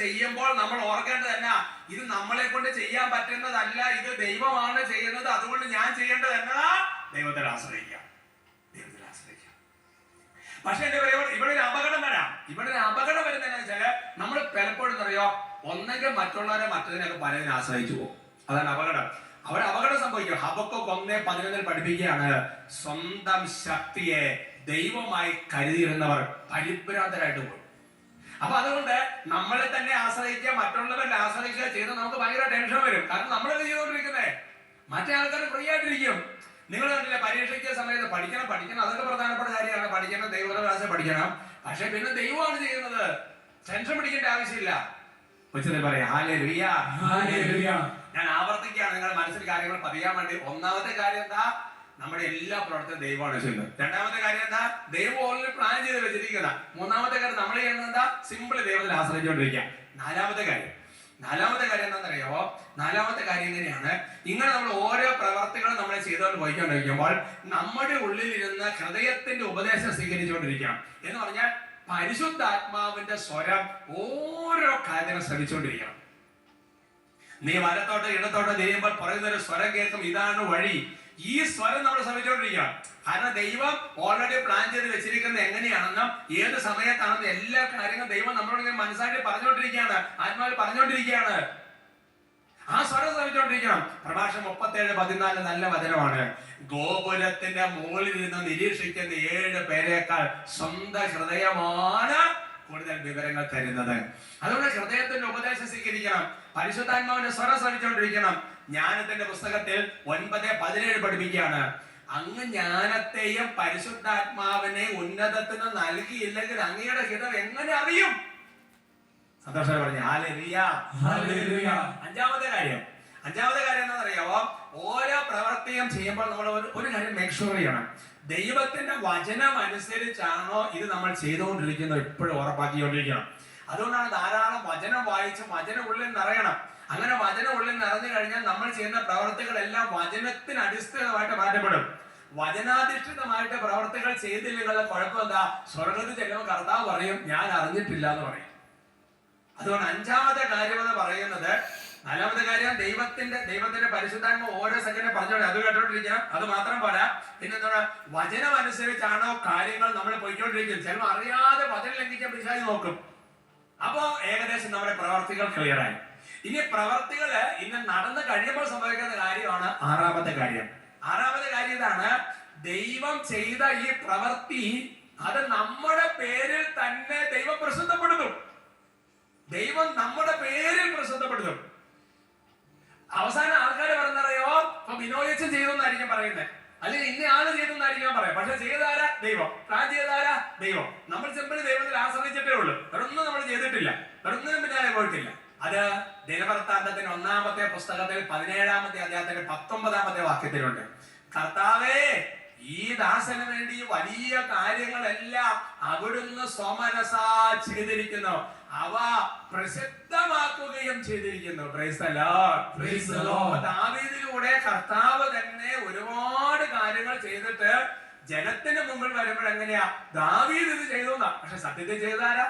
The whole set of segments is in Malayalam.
ചെയ്യുമ്പോൾ നമ്മൾ ഓർക്കേണ്ടത് തന്നെ ഇത് നമ്മളെ കൊണ്ട് ചെയ്യാൻ പറ്റുന്നതല്ല, ഇത് ദൈവമാണ് ചെയ്യുന്നത്. അതുകൊണ്ട് ഞാൻ ചെയ്യേണ്ടത് എന്നാ ദൈവത്തിൽ ആശ്രയിക്കാം, ദൈവത്തിൽ ആശ്രയിക്കാം. പക്ഷെ എന്താ പറയുക, ഇവിടെ ഒരു അപകടം വരാം. ഇവിടെ ഒരു അപകടം വരുന്നതെന്ന് വെച്ചാല് നമ്മൾ പലപ്പോഴും അറിയോ, ഒന്നെങ്കിൽ മറ്റുള്ളവരെ മറ്റതിനൊക്കെ പലതിനെ ആശ്രയിച്ചു പോകും. അതാണ് അപകടം. അവിടെ അപകടം സംഭവിക്കും. ഹബക്കൂക്ക് 1:11 പഠിപ്പിക്കുകയാണ്, സ്വന്തം ശക്തിയെ ദൈവമായി കരുതിയിരുന്നവർ പരിഭ്രാന്തരായിട്ട് പോകും. അപ്പൊ അതുകൊണ്ട് നമ്മളെ തന്നെ ആശ്രയിക്കുക, മറ്റുള്ളവരെ ആശ്രയിക്കുക ചെയ്ത് നമുക്ക് ഭയങ്കര ടെൻഷൻ വരും. കാരണം നമ്മളത് ചെയ്തുകൊണ്ടിരിക്കുന്നേ, മറ്റേ ആൾക്കാർ ഫ്രീ ആയിട്ടിരിക്കും. നിങ്ങൾ കണ്ടില്ല, പരീക്ഷയ്ക്ക് സമയത്ത് പഠിക്കണം പഠിക്കണം, അതൊക്കെ പ്രധാനപ്പെട്ട കാര്യമാണ്. പഠിക്കണം, ദൈവത്തിന്റെ ക്ലാസ് പഠിക്കണം. പക്ഷെ പിന്നെ ദൈവമാണ് ചെയ്യുന്നത്, ടെൻഷൻ പിടിക്കേണ്ട ആവശ്യമില്ല. ഉച്ചത്തിൽ പറയാം ഹല്ലേലൂയ, ഹല്ലേലൂയ. ഞാൻ ആവർത്തിക്കുകയാണ് നിങ്ങളുടെ മനസ്സിൽ കാര്യങ്ങൾ പറയാൻ വേണ്ടി. ഒന്നാമത്തെ കാര്യം എന്താ, നമ്മുടെ എല്ലാ പ്രവർത്തനം ദൈവമാണ് ചെയ്യുന്നത്. രണ്ടാമത്തെ കാര്യം എന്താ, ദൈവം ഓൾറെഡി പ്ലാൻ ചെയ്ത് വെച്ചിരിക്കുന്ന. മൂന്നാമത്തെ കാര്യം നമ്മൾ ചെയ്യുന്നത് എന്താ, സിമ്പിൾ ദൈവത്തിൽ ആശ്രയിച്ചുകൊണ്ടിരിക്കുക. നാലാമത്തെ കാര്യം എന്താണെന്നറിയാമോ? നാലാമത്തെ കാര്യം എങ്ങനെയാണ്, ഇങ്ങനെ നമ്മൾ ഓരോ പ്രവർത്തികളും നമ്മൾ ചെയ്തുകൊണ്ട് പോയിക്കൊണ്ടിരിക്കുമ്പോൾ നമ്മുടെ ഉള്ളിലിരുന്ന് ഹൃദയത്തിന്റെ ഉപദേശം സ്വീകരിച്ചുകൊണ്ടിരിക്കണം. എന്ന് പറഞ്ഞാൽ പരിശുദ്ധാത്മാവിന്റെ സ്വരം ഓരോ കാര്യത്തിനും ശ്രമിച്ചുകൊണ്ടിരിക്കണം. നീ വലത്തോട്ട് ഇടത്തോട്ട് തിരിയുമ്പോൾ പറയുന്നൊരു സ്വരം കേൾക്കും, ഇതാണ് വഴി. ഈ സ്വരം നമ്മൾ ശ്രമിച്ചുകൊണ്ടിരിക്കണം. കാരണം ദൈവം ഓൾറെഡി പ്ലാൻ ചെയ്ത് വെച്ചിരിക്കുന്നത് എങ്ങനെയാണെന്നും ഏത് സമയത്താണെന്നും എല്ലാ കാര്യങ്ങളും ദൈവം നമ്മളോട് ഇങ്ങനെ മനസ്സായിട്ട് പറഞ്ഞുകൊണ്ടിരിക്കുകയാണ്, ആത്മാവിൽ പറഞ്ഞുകൊണ്ടിരിക്കുകയാണ്. ആ സ്വരം ശ്രമിച്ചുകൊണ്ടിരിക്കണം. പ്രഭാഷണം 37:14 നല്ല വചനമാണ്. ഗോപുരത്തിന്റെ മുകളിൽ നിന്ന് നിരീക്ഷിക്കുന്ന 7 പേരേക്കാൾ സ്വന്തം ഹൃദയമാണ് കൂടുതൽ വിവരങ്ങൾ തരുന്നത്. അതുകൊണ്ട് ഹൃദയത്തിന്റെ ഉപദേശം സ്വീകരിക്കണം, പരിശുദ്ധാത്മാവിന്റെ സ്വരം ശ്രമിച്ചുകൊണ്ടിരിക്കണം. ജ്ഞാനത്തിന്റെ പുസ്തകത്തിൽ 9:17 പഠിപ്പിക്കുകയാണ്, അങ്ങ് ജ്ഞാനത്തെയും പരിശുദ്ധാത്മാവിനെ ഉന്നതത്തിന് നൽകിയില്ലെങ്കിൽ അങ്ങയുടെ ഹിതം എങ്ങനെ അറിയും? സന്തോഷം പറഞ്ഞു ഹല്ലേലൂയ, ഹല്ലേലൂയ. അഞ്ചാമത്തെ കാര്യം എന്താണെന്നറിയാമോ? ഓരോ പ്രവൃത്തിയും ചെയ്യുമ്പോൾ നമ്മൾ ഒരു കാര്യം മേക്ക് ഷുവർ ചെയ്യണം, ദൈവത്തിന്റെ വചനം അനുസരിച്ചാണോ ഇത് നമ്മൾ ചെയ്തുകൊണ്ടിരിക്കുന്നത് എപ്പോഴും ഉറപ്പാക്കിക്കൊണ്ടിരിക്കണം. അതുകൊണ്ടാണ് ധാരാളം വചനം വായിച്ച് വചനം ഉള്ളിൽ നിറയണം. അങ്ങനെ വചനം ഉള്ളിൽ നിറഞ്ഞു കഴിഞ്ഞാൽ നമ്മൾ ചെയ്യുന്ന പ്രവർത്തികളെല്ലാം വചനത്തിന് അടിസ്ഥാനമായിട്ട് മാറ്റപ്പെടും. വചനാധിഷ്ഠിതമായിട്ട് പ്രവർത്തികൾ ചെയ്തില്ലെങ്കിലുള്ള കുഴപ്പം എന്താ, സ്വർഗത്തിൽ ചെല്ലുമ്പോൾ കർത്താവ് പറയും ഞാൻ അറിഞ്ഞിട്ടില്ല എന്ന് പറയും. അതുകൊണ്ട് അഞ്ചാമത്തെ കാര്യം എന്ന് പറയുന്നത്, നാലാമത്തെ കാര്യം ദൈവത്തിന്റെ പരിശുദ്ധാത്മ ഓരോ സെക്കൻഡ് പറഞ്ഞോളെ അത് കേട്ടോണ്ടിരിക്കണം. അത് മാത്രം പോരാ, പിന്നെ എന്താണ്, വചനം അനുസരിച്ചാണോ കാര്യങ്ങൾ നമ്മൾ പോയിക്കൊണ്ടിരിക്കുന്നത്. ചിലപ്പോൾ അറിയാതെ വചനം ലംഘിക്കാൻ പിശാച് നോക്കും. അപ്പോ ഏകദേശം നമ്മുടെ പ്രവർത്തികൾ ക്ലിയർ ആയി. ഇനി പ്രവർത്തികള് ഇന്ന് നടന്നു കഴിയുമ്പോൾ സംഭവിക്കുന്ന കാര്യമാണ് ആറാമത്തെ കാര്യം ഇതാണ്, ദൈവം ചെയ്ത ഈ പ്രവൃത്തി അത് നമ്മുടെ പേരിൽ തന്നെ ദൈവം പ്രസിദ്ധപ്പെടുത്തും. ദൈവം നമ്മുടെ പേരിൽ പ്രസിദ്ധപ്പെടുത്തും. അവസാനം ആൾക്കാർ പറഞ്ഞറിയോ, ഇപ്പൊ ബിനോയച്ചൻ ചെയ്തെന്നായിരിക്കും പറയുന്നത്, അല്ലെങ്കിൽ ഇന്ന ആള് ചെയ്തെന്നായിരിക്കും പറയാം. പക്ഷെ ചെയ്താരാ? ദൈവം. പ്ലാൻ ചെയ്താരാ? ദൈവം. നമ്മൾ സിമ്പിൾ ദൈവത്തിൽ ആശ്രയിച്ചിട്ടേ ഉള്ളൂ, വേറൊന്നും നമ്മൾ ചെയ്തിട്ടില്ല, വേറൊന്നിനും പിന്നാലെ പോയിട്ടില്ല. അത് ദിനവൃത്താന്തത്തിന് 1-ാമത്തെ പുസ്തകത്തിൽ 17-ാമത്തെ അധ്യായത്തിന്റെ 19-ാമത്തെ വാക്യത്തിലുണ്ട്. കർത്താവേ, ഈ ദാസന് വേണ്ടി വലിയ കാര്യങ്ങളെല്ലാം അവിടുന്ന് സ്വമനസാ ചെയ്തിരിക്കുന്നു, അവ പ്രസിദ്ധമാക്കുകയും ചെയ്തിരിക്കുന്നു. Praise the lord, praise the lord. ദാവീദിലൂടെ കർത്താവ് തന്നെ ഒരുപാട് കാര്യങ്ങൾ ചെയ്തിട്ട് ജനത്തിന് മുമ്പിൽ വരുമ്പോൾ എങ്ങനെയാ, ദാവീദ് ഇത് ചെയ്തു എന്നാ. പക്ഷെ സത്യത്തിൽ ചെയ്താരാ?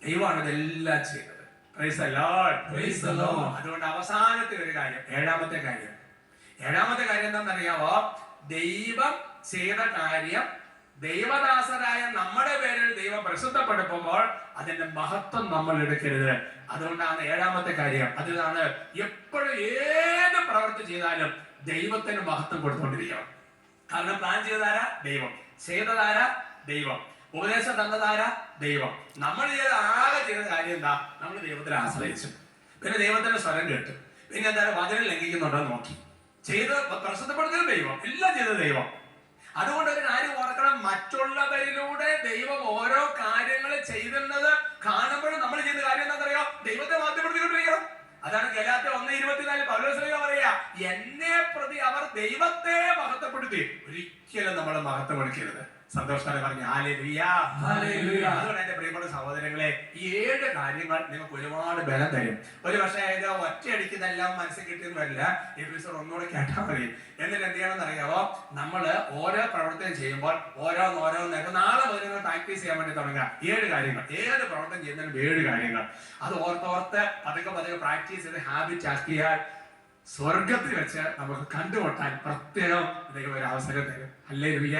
ദൈവമാണ് ഇതെല്ലാം ചെയ്തത്. Price the lord, praise the Lord. അതുകൊണ്ട് അവസാനത്തെ ഒരു കാര്യം, ഏഴാമത്തെ കാര്യം എന്താണെന്നറിയാവോ? ദൈവം ചെയ്ത കാര്യം ദൈവദാസരായ നമ്മുടെ പേരിൽ ദൈവം പ്രസിദ്ധപ്പെടുത്തുമ്പോൾ അതിന്റെ മഹത്വം നമ്മൾ എടുക്കരുത്. അതുകൊണ്ടാണ് ഏഴാമത്തെ കാര്യം. അതിലാണ് എപ്പോഴും ഏത് പ്രവൃത്തി ചെയ്താലും ദൈവത്തിന് മഹത്വം കൊടുത്തുകൊണ്ടിരിക്കണം. കാരണം പ്ലാൻ ചെയ്തതാരാ? ദൈവം. ചെയ്തതാരാ? ദൈവം. ഉപദേശം തന്നതാരാ? ദൈവം. നമ്മൾ ആകെ ചെയ്ത കാര്യം എന്താ? നമ്മൾ ദൈവത്തിൽ ആശ്രയിച്ചു, പിന്നെ ദൈവത്തിന്റെ സ്വരം കേട്ടു, പിന്നെ എന്താ വചനം ലംഘിക്കുന്നുണ്ടോ നോക്കി, ചെയ്ത് പ്രസിദ്ധപ്പെടുത്തിയത് ദൈവം, എല്ലാം ചെയ്തത് ദൈവം. അതുകൊണ്ട് ഒരു കാര്യം ഓർക്കണം, മറ്റുള്ളവരിലൂടെ ദൈവം ഓരോ കാര്യങ്ങൾ ചെയ്യുന്നത് കാണുമ്പോഴും നമ്മൾ ചെയ്യുന്ന കാര്യം എന്താണെന്നറിയോ? ദൈവത്തെ മഹത്വപ്പെടുത്തിക്കൊണ്ടിരിക്കണം. അതാണ് ഗലാത്യ 1:24 പൗലോസ് പറയാ, എന്നെ പ്രതി അവർ ദൈവത്തെ മഹത്വപ്പെടുത്തി. ഒരിക്കലും നമ്മൾ മഹത്വം എടുക്കരുത്. സന്തോഷത്തോടെ പറഞ്ഞു ഹല്ലേലൂയ. അതുകൊണ്ട് എന്റെ പ്രിയപ്പെട്ട സഹോദരങ്ങളെ, ഈ 7 കാര്യങ്ങൾ നിങ്ങൾക്ക് ഒരുപാട് ബലം തരും. ഒരു പക്ഷേ ഇത് ഒറ്റയടിക്കുന്നതെല്ലാം മനസ്സിൽ കിട്ടിയെന്ന് വരില്ല. എപ്പിസോഡ് ഒന്നുകൂടെ കേട്ടാൽ മതി. എന്നിട്ട് എന്ത് ചെയ്യണമെന്ന് അറിയാമോ? നമ്മള് ഓരോ പ്രവർത്തനം ചെയ്യുമ്പോൾ ഓരോന്നോരോന്ന് നാളെ മുതൽ നിങ്ങൾ പ്രാക്ടീസ് ചെയ്യാൻ വേണ്ടി തുടങ്ങുക. 7 കാര്യങ്ങൾ. ഏത് പ്രവർത്തനം ചെയ്യുന്നതിനും 7 കാര്യങ്ങൾ. അത് ഓർത്തോർത്ത് പതുക്കെ പ്രാക്ടീസ് ചെയ്ത് ഹാബിറ്റ് ആക്കിയാൽ സ്വർഗത്തിൽ വെച്ച് നമുക്ക് കണ്ടുമുട്ടാൻ പ്രത്യേകം ഒരു അവസരം തരും. ഹല്ലേലൂയ.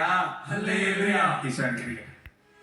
ഈശോ അനുഗ്രഹിക്കട്ടെ.